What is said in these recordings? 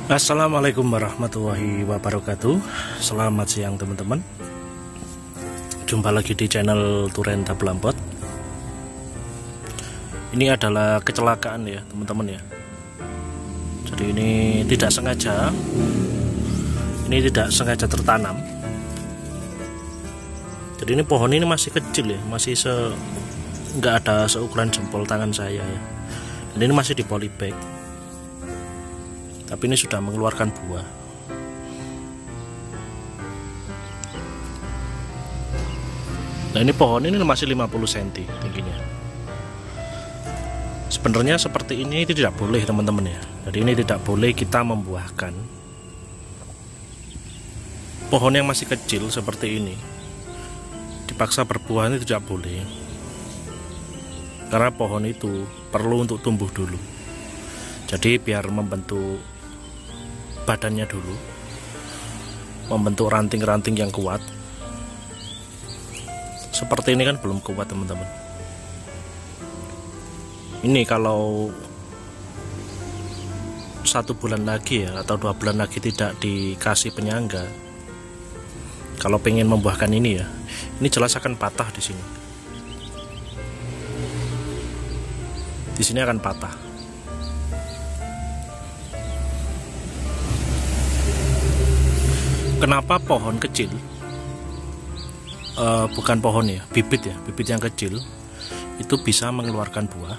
Assalamualaikum warahmatullahi wabarakatuh. Selamat siang teman-teman. Jumpa lagi di channel Turen Tablampot. Ini adalah kecelakaan ya teman-teman ya. Jadi ini tidak sengaja. Ini tidak sengaja tertanam. Jadi ini pohon ini masih kecil ya, masih nggak ada seukuran jempol tangan saya ya. Dan ini masih di polybag. Tapi ini sudah mengeluarkan buah. Nah ini pohon ini masih 50 cm tingginya. Sebenarnya seperti ini tidak boleh teman-teman ya. Jadi ini tidak boleh kita membuahkan pohon yang masih kecil seperti ini. Dipaksa berbuah ini tidak boleh. Karena pohon itu perlu untuk tumbuh dulu. Jadi biar membentuk badannya dulu, membentuk ranting-ranting yang kuat. Seperti ini kan belum kuat teman-teman. Ini kalau 1 bulan lagi ya, atau 2 bulan lagi tidak dikasih penyangga, kalau pengen membuahkan ini ya, ini jelas akan patah di sini. Di sini akan patah. Kenapa pohon kecil, bukan pohon ya, bibit yang kecil itu bisa mengeluarkan buah?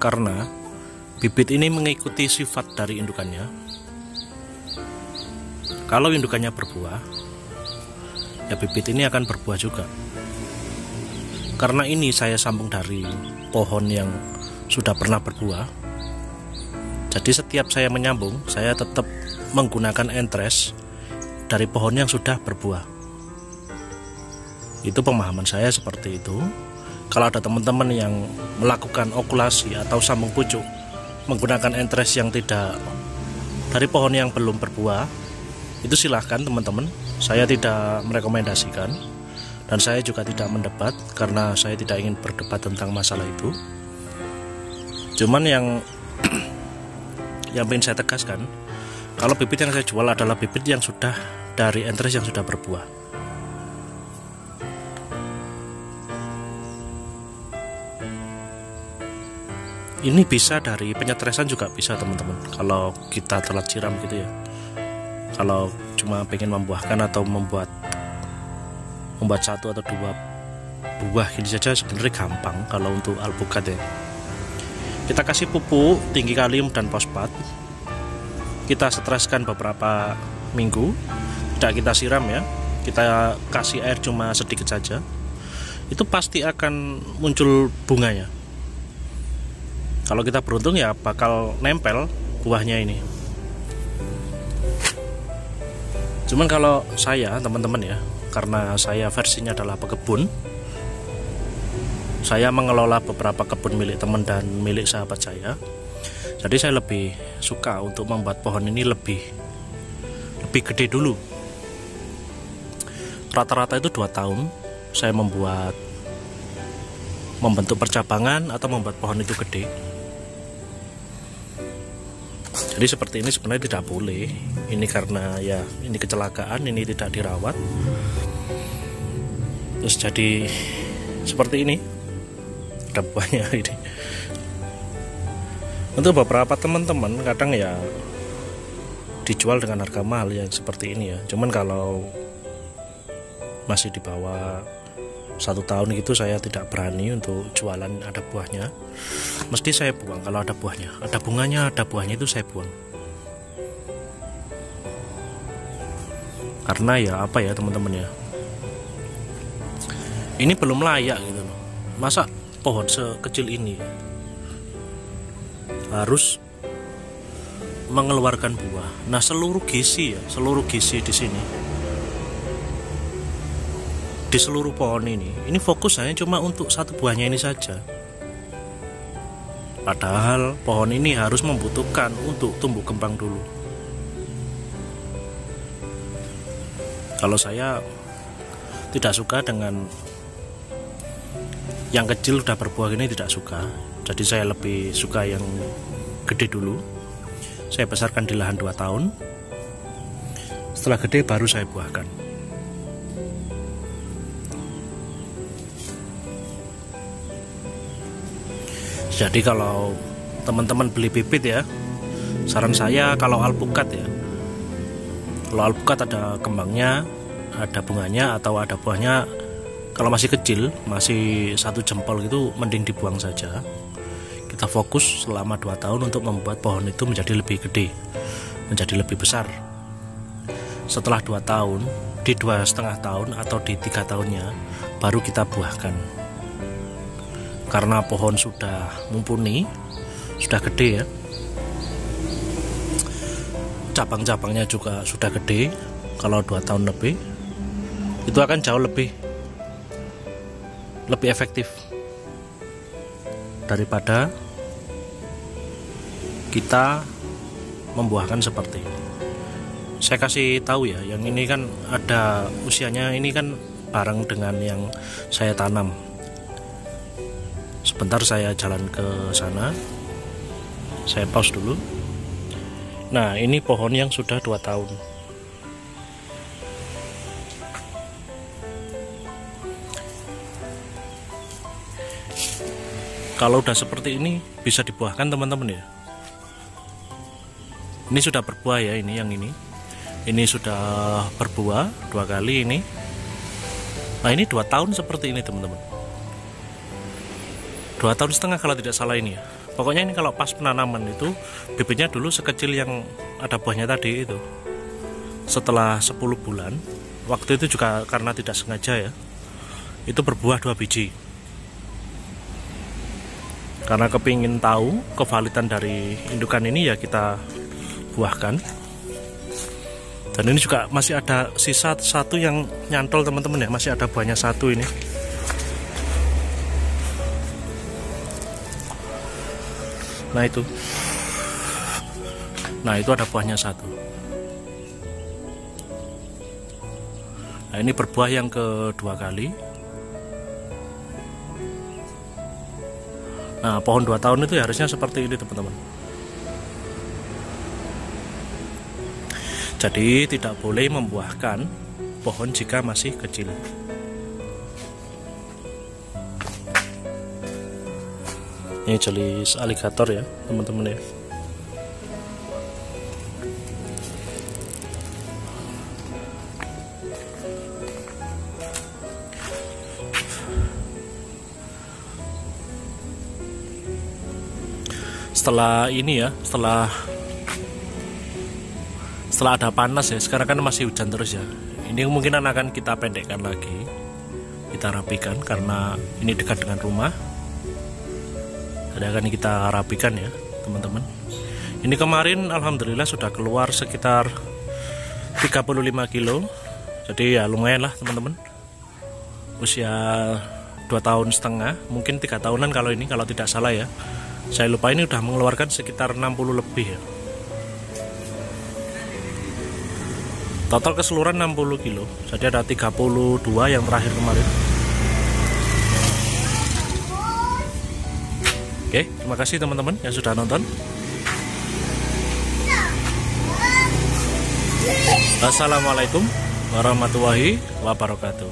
Karena bibit ini mengikuti sifat dari indukannya. Kalau indukannya berbuah, ya bibit ini akan berbuah juga. Karena ini saya sambung dari pohon yang sudah pernah berbuah. Jadi setiap saya menyambung, saya tetap menggunakan entres dari pohon yang sudah berbuah. Itu pemahaman saya seperti itu. Kalau ada teman-teman yang melakukan okulasi atau sambung pucuk menggunakan entres yang tidak dari pohon yang belum berbuah, itu silahkan teman-teman. Saya tidak merekomendasikan, dan saya juga tidak mendebat karena saya tidak ingin berdebat tentang masalah itu. Cuman yang ingin saya tegaskan, kalau bibit yang saya jual adalah bibit yang sudah dari entres yang sudah berbuah. Ini bisa dari penyetresan juga bisa teman-teman. Kalau kita telat siram gitu ya. Kalau cuma pengen membuahkan atau membuat 1 atau 2 buah ini saja sebenarnya gampang kalau untuk alpukat ya. Kita kasih pupuk tinggi kalium dan fosfat. Kita streskan beberapa minggu, tidak kita siram ya, kita kasih air cuma sedikit saja, itu pasti akan muncul bunganya. Kalau kita beruntung ya bakal nempel buahnya ini. Cuman kalau saya teman-teman ya, karena saya versinya adalah pekebun, saya mengelola beberapa kebun milik teman dan milik sahabat saya. Jadi saya lebih suka untuk membuat pohon ini lebih gede dulu. Rata-rata itu 2 tahun saya membentuk percabangan atau membuat pohon itu gede. Jadi seperti ini sebenarnya tidak boleh. Ini karena ya ini kecelakaan, ini tidak dirawat. Terus jadi seperti ini. Ada buahnya ini. Untuk beberapa teman-teman kadang ya dijual dengan harga mahal yang seperti ini ya. Cuman kalau masih di bawah 1 tahun gitu saya tidak berani untuk jualan ada buahnya. Mesti saya buang kalau ada buahnya. Ada bunganya, ada buahnya itu saya buang. Karena ya apa ya teman-teman ya, ini belum layak gitu loh. Masa pohon sekecil ini harus mengeluarkan buah. Nah, seluruh gizi di sini, di seluruh pohon ini fokus hanya cuma untuk 1 buahnya ini saja. Padahal pohon ini harus membutuhkan untuk tumbuh kembang dulu. Kalau saya tidak suka dengan yang kecil udah berbuah ini, tidak suka. Jadi saya lebih suka yang gede dulu. Saya besarkan di lahan 2 tahun. Setelah gede baru saya buahkan. Jadi kalau teman-teman beli bibit ya, saran saya kalau alpukat ya, kalau alpukat ada kembangnya, ada bunganya atau ada buahnya, kalau masih kecil, masih 1 jempol gitu, mending dibuang saja. Kita fokus selama 2 tahun untuk membuat pohon itu menjadi lebih gede, menjadi lebih besar. Setelah 2 tahun, di 2,5 tahun atau di 3 tahunnya baru kita buahkan. Karena pohon sudah mumpuni, sudah gede ya, cabang-cabangnya juga sudah gede. Kalau 2 tahun lebih, itu akan jauh lebih efektif daripada kita membuahkan seperti ini. Saya kasih tahu ya, yang ini kan ada usianya, ini kan bareng dengan yang saya tanam. Sebentar saya jalan ke sana, saya pause dulu. Nah, ini pohon yang sudah 2 tahun. Kalau udah seperti ini bisa dibuahkan teman-teman ya. Ini sudah berbuah ya, ini yang ini. Ini sudah berbuah 2 kali ini. Nah, ini 2 tahun seperti ini teman-teman. 2,5 tahun kalau tidak salah ini ya. Pokoknya ini kalau pas penanaman itu bibitnya dulu sekecil yang ada buahnya tadi itu. Setelah 10 bulan, waktu itu juga karena tidak sengaja ya, itu berbuah 2 biji. Karena kepingin tahu kevalidan dari indukan ini ya kita buahkan. Dan ini juga masih ada sisa 1 yang nyantol teman-teman ya, masih ada buahnya 1 ini. Nah itu ada buahnya 1. Nah ini berbuah yang kedua kali. Nah pohon 2 tahun itu harusnya seperti ini teman-teman. Jadi tidak boleh membuahkan pohon jika masih kecil. Ini jenis aligator ya teman-teman ya. Setelah ini ya, setelah ada panas ya, sekarang kan masih hujan terus ya, ini kemungkinan akan kita pendekkan lagi, kita rapikan karena ini dekat dengan rumah. Jadi akan kita rapikan ya teman-teman. Ini kemarin alhamdulillah sudah keluar sekitar 35 kilo. Jadi ya lumayan lah teman-teman. Usia 2,5 tahun, mungkin 3 tahunan kalau ini, kalau tidak salah ya. Saya lupa, ini udah mengeluarkan sekitar 60 lebih ya. Total keseluruhan 60 kilo. Jadi ada 32 yang terakhir kemarin. Oke, terima kasih teman-teman yang sudah nonton. Assalamualaikum warahmatullahi wabarakatuh.